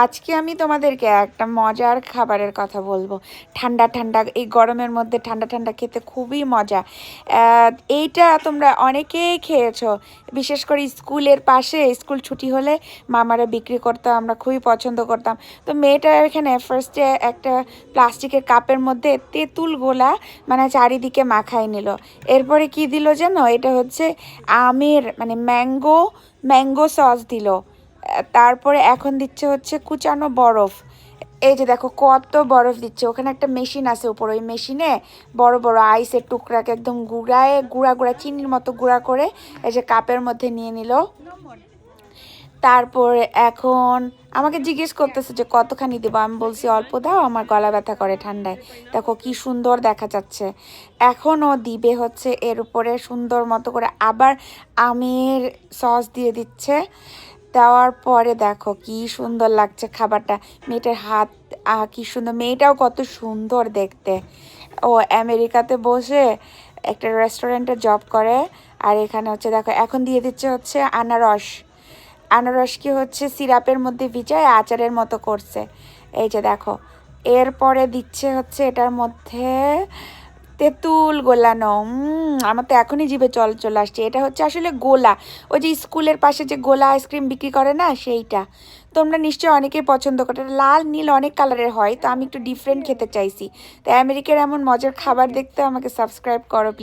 আজকে আমি তোমাদেরকে একটা মজার খাবারের কথা বলবো। ঠান্ডা ঠান্ডা এই গরমের মধ্যে ঠান্ডা ঠান্ডা খেতে খুবই মজা। এইটা তোমরা অনেকেই খেয়েছো, বিশেষ করে স্কুলের পাশে স্কুল ছুটি হলে মামারা বিক্রি করতো, আমরা খুবই পছন্দ করতাম। তো মেয়েটা এখানে ফার্স্টে একটা প্লাস্টিকের কাপের মধ্যে তেঁতুল গোলা মানে চারিদিকে মাখাই নিল। এরপরে কি দিল জানো, এটা হচ্ছে আমের মানে ম্যাঙ্গো ম্যাঙ্গো সস দিল। তারপরে এখন দিচ্ছে হচ্ছে কুচানো বরফ। এই যে দেখো কত বরফ দিচ্ছে, ওখানে একটা মেশিন আছে উপরে, ওই মেশিনে বড় বড় আইসের টুকরাকে একদম গুঁড়ায় গুঁড়া গুঁড়া চিনির মতো গুঁড়া করে এই যে কাপের মধ্যে নিয়ে নিল। তারপরে এখন আমাকে জিজ্ঞেস করতেছে যে কতখানি দেবো, আমি বলছি অল্প দাও, আমার গলা ব্যথা করে ঠান্ডায়। দেখো কি সুন্দর দেখা যাচ্ছে। এখনও দিবে হচ্ছে এর উপরে সুন্দর মতো করে আবার আমের সস দিয়ে দিচ্ছে। দেওয়ার পরে দেখো কি সুন্দর লাগছে খাবারটা। মেয়েটার হাত কি সুন্দর, মেয়েটাও কত সুন্দর দেখতে। ও আমেরিকাতে বসে একটা রেস্টুরেন্টে জব করে। আর এখানে হচ্ছে দেখো এখন দিয়ে দিচ্ছে হচ্ছে আনারস। আনারসকে হচ্ছে সিরাপের মধ্যে ভিজায় আচারের মতো করছে। এই যে দেখো, এরপরে দিচ্ছে হচ্ছে এটার মধ্যে তেঁতুল গোলানো। আমার তো এখনই জিভে জল চলে আসছে। এটা হচ্ছে আসলে গোলা, ওই যে স্কুলের পাশে যে গোলা আইসক্রিম বিক্রি করে না, সেইটা। তোমরা নিশ্চয়ই অনেকেই পছন্দ করো, এটা লাল নীল অনেক কালারের হয়, তো আমি একটু ডিফারেন্ট খেতে চাইছি। তো আমেরিকার এমন মজার খাবার দেখতে আমাকে সাবস্ক্রাইব করো প্লিজ।